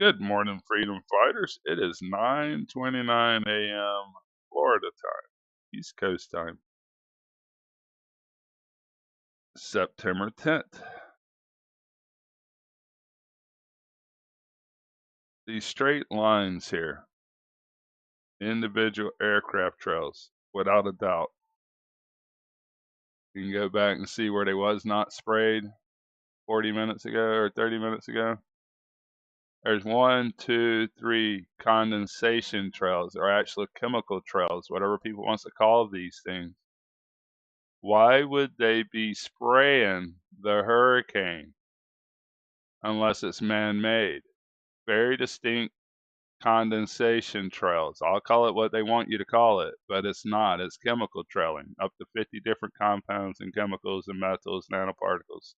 Good morning, freedom fighters. It is 9:29 a.m. Florida time, East Coast time, September 10th. These straight lines here, individual aircraft trails, without a doubt. You can go back and see where they was not sprayed 40 minutes ago or 30 minutes ago. There's 1, 2, 3 condensation trails, or actual chemical trails, whatever people wants to call these things. Why would they be spraying the hurricane unless it's man-made? Very distinct condensation trails. I'll call it what they want you to call it, but it's not. It's chemical trailing, up to 50 different compounds and chemicals and metals, nanoparticles.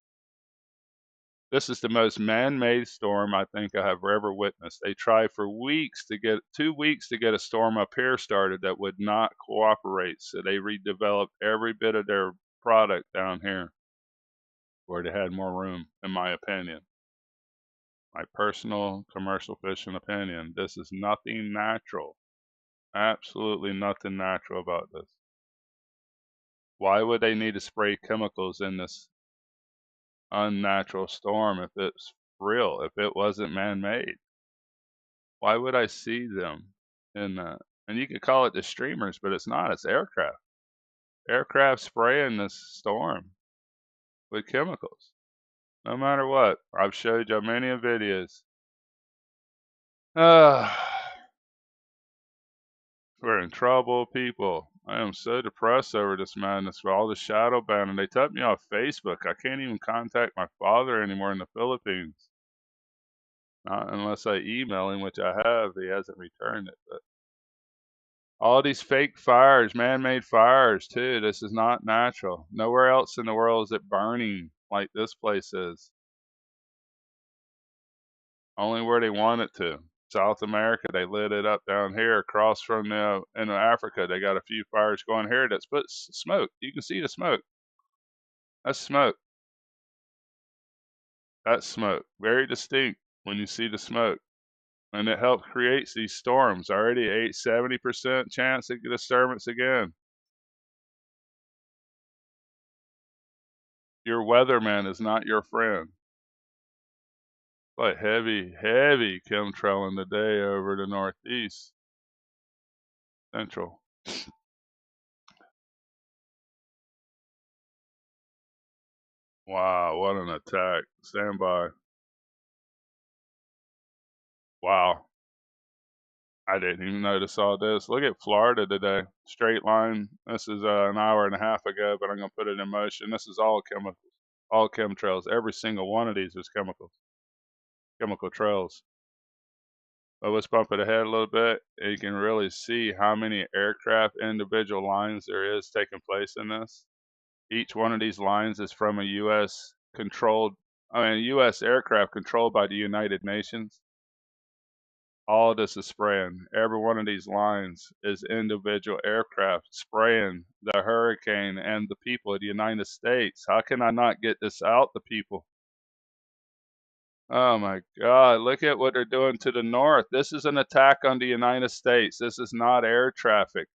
This is the most man-made storm I think I have ever witnessed. They tried for weeks to get 2 weeks to get a storm up here started that would not cooperate. So they redeveloped every bit of their product down here where they had more room, in my opinion. My personal commercial fishing opinion. This is nothing natural. Absolutely nothing natural about this. Why would they need to spray chemicals in this unnatural storm if it's real, if it wasn't man-made? Why would I see them in that? And you could call it the streamers, but it's not. It's aircraft. Aircraft spraying this storm with chemicals. No matter what. I've showed you many videos. We're in trouble, people. I am so depressed over this madness for all the shadow banning. They took me off Facebook. I can't even contact my father anymore in the Philippines. Not unless I email him, which I have. He hasn't returned it. But all these fake fires, man-made fires too. This is not natural. Nowhere else in the world is it burning like this place is. Only where they want it to. South America, they lit it up down here across from the in Africa. They got a few fires going here that's put smoke. You can see the smoke. That's smoke. That's smoke. Very distinct when you see the smoke. And it helps create these storms. Already 70% chance of disturbance again. Your weatherman is not your friend. Like heavy chemtrailing today over the northeast. Central. Wow, what an attack. Stand by. Wow. I didn't even notice all this. Look at Florida today. Straight line. This is an hour and a half ago, but I'm going to put it in motion. This is all chemicals, all chemtrails. Every single one of these is chemicals, chemical trails. But let's bump it ahead a little bit. And you can really see how many aircraft individual lines there is taking place in this. Each one of these lines is from a U.S. U.S. aircraft controlled by the United Nations. All this is spraying. Every one of these lines is individual aircraft spraying the hurricane and the people of the United States. How can I not get this out to people? Oh my God, look at what they're doing to the north. This is an attack on the United States. This is not air traffic.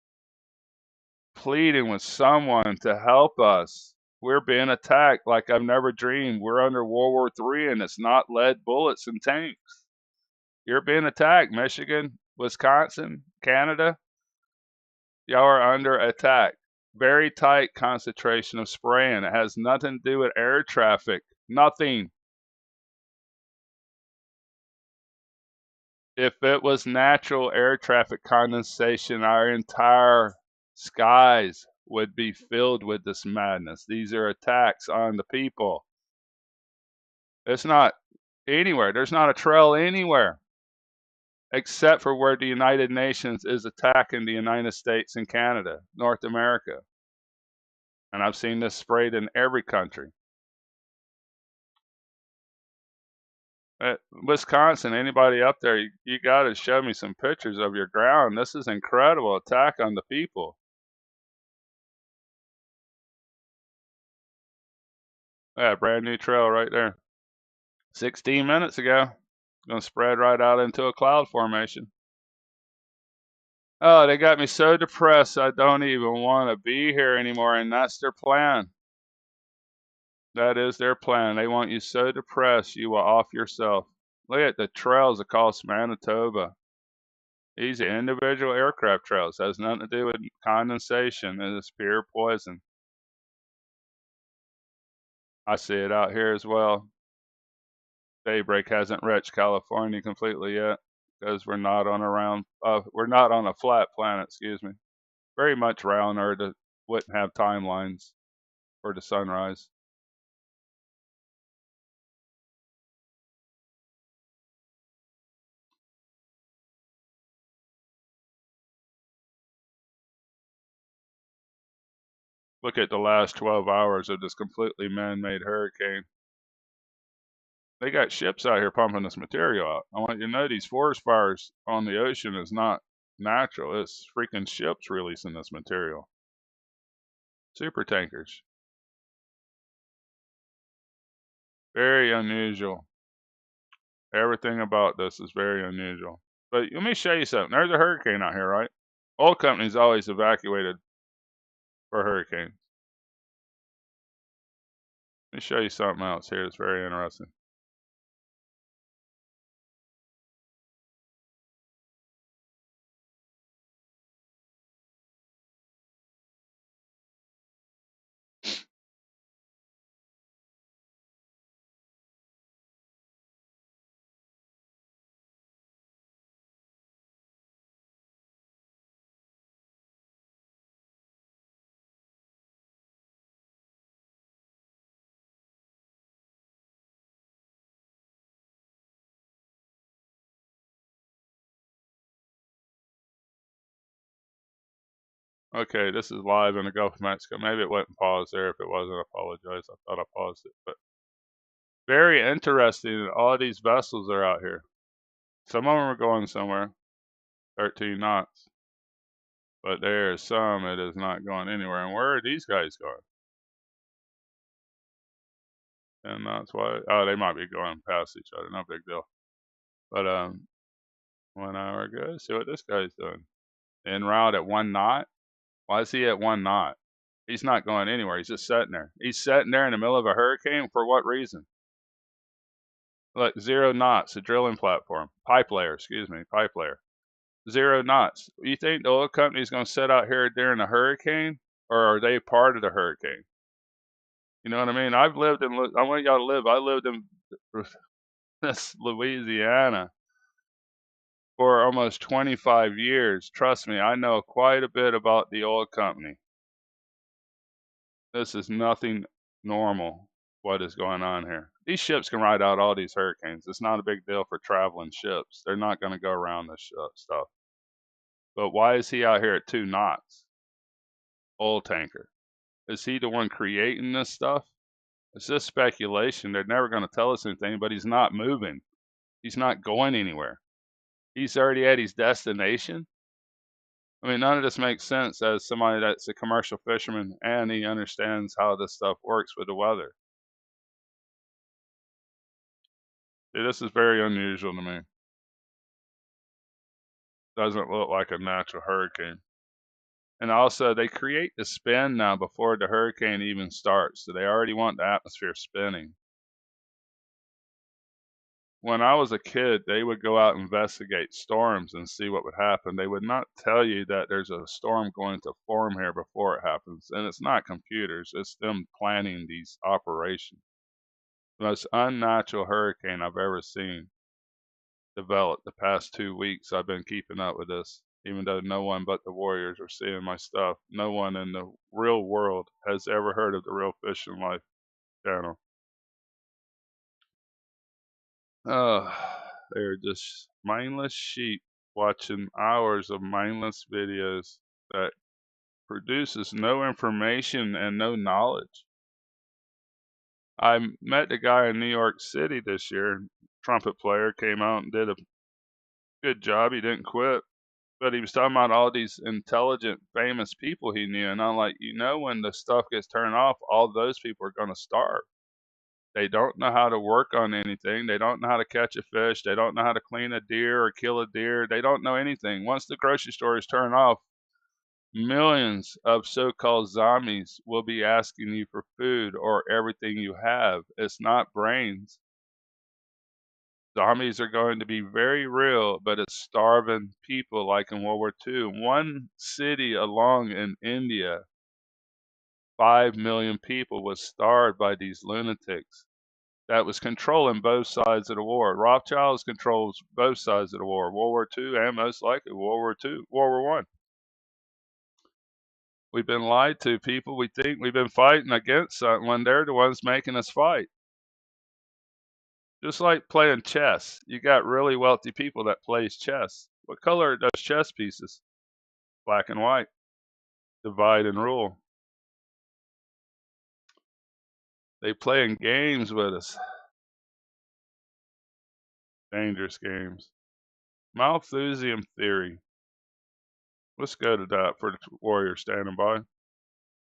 Pleading with someone to help us. We're being attacked like I've never dreamed. We're under World War III and it's not lead bullets and tanks. You're being attacked, Michigan, Wisconsin, Canada. Y'all are under attack. Very tight concentration of spraying. It has nothing to do with air traffic. Nothing. If it was natural air traffic condensation, our entire skies would be filled with this madness. These are attacks on the people. It's not anywhere. There's not a trail anywhere except for where the United Nations is attacking the United States and Canada, North America. And I've seen this sprayed in every country. Wisconsin, anybody up there, you got to show me some pictures of your ground. This is incredible attack on the people. Yeah, brand new trail right there. 16 minutes ago. Going to spread right out into a cloud formation. Oh, they got me so depressed I don't even want to be here anymore, and that's their plan. That is their plan. They want you so depressed you will off yourself. Look at the trails across Manitoba. These are individual aircraft trails. It has nothing to do with condensation. It is pure poison. I see it out here as well. Daybreak hasn't reached California completely yet because we're not on a flat planet. Excuse me. Very much round, or it wouldn't have timelines for the sunrise. Look at the last 12 hours of this completely man-made hurricane. They got ships out here pumping this material out. I want you to know these forest fires on the ocean is not natural. It's freaking ships releasing this material. Super tankers. Very unusual. Everything about this is very unusual. But let me show you something. There's a hurricane out here, right? Oil companies always evacuated for hurricanes. Let me show you something else here that's very interesting. Okay, this is live in the Gulf of Mexico. Maybe it wouldn't pause there. If it wasn't, I apologize. I thought I paused it. But very interesting that all these vessels are out here. Some of them are going somewhere, 13 knots. But there is some that is not going anywhere. And where are these guys going? And that's why, oh, they might be going past each other. No big deal. But 1 hour ago, see what this guy's doing. En route at 1 knot. Why is he at 1 knot? He's not going anywhere. He's just sitting there. He's sitting there in the middle of a hurricane. For what reason? Look, 0 knots, a drilling platform. Pipe layer, excuse me, pipe layer. 0 knots. You think the oil company's going to sit out here during a hurricane? Or are they part of the hurricane? You know what I mean? I want y'all to live. I lived in this Louisiana for almost 25 years. Trust me, I know quite a bit about the oil company. This is nothing normal, what is going on here. These ships can ride out all these hurricanes. It's not a big deal for traveling ships. They're not going to go around this stuff. But why is he out here at 2 knots? Oil tanker. Is he the one creating this stuff? It's just speculation. They're never going to tell us anything, but he's not moving. He's not going anywhere. He's already at his destination. I mean, none of this makes sense as somebody that's a commercial fisherman and he understands how this stuff works with the weather. See, this is very unusual to me. Doesn't look like a natural hurricane. And also, they create the spin now before the hurricane even starts. So they already want the atmosphere spinning. When I was a kid, they would go out and investigate storms and see what would happen. They would not tell you that there's a storm going to form here before it happens. And it's not computers, it's them planning these operations. The most unnatural hurricane I've ever seen develop the past 2 weeks. I've been keeping up with this, even though no one but the Warriors are seeing my stuff. No one in the real world has ever heard of the Real Fishing Life channel. They're just mindless sheep watching hours of mindless videos that produces no information and no knowledge. I met the guy in New York City this year. Trumpet player came out and did a good job. He didn't quit, but he was talking about all these intelligent, famous people he knew, and I'm like, when the stuff gets turned off, all those people are going to starve. They don't know how to work on anything. They don't know how to catch a fish. They don't know how to clean a deer or kill a deer. They don't know anything. Once the grocery store is turned off, millions of so-called zombies will be asking you for food or everything you have. It's not brains. Zombies are going to be very real, but it's starving people like in World War II. One city along in India, 5 million people was starved by these lunatics that was controlling both sides of the war. Rothschilds controls both sides of the war, World War II and most likely World War One. We've been lied to, people. We think we've been fighting against something when they're the ones making us fight. Just like playing chess. You got really wealthy people that plays chess. What color are those chess pieces? Black and white. Divide and rule. They playing games with us. Dangerous games. Malthusian Theory. Let's go to that for the warrior standing by.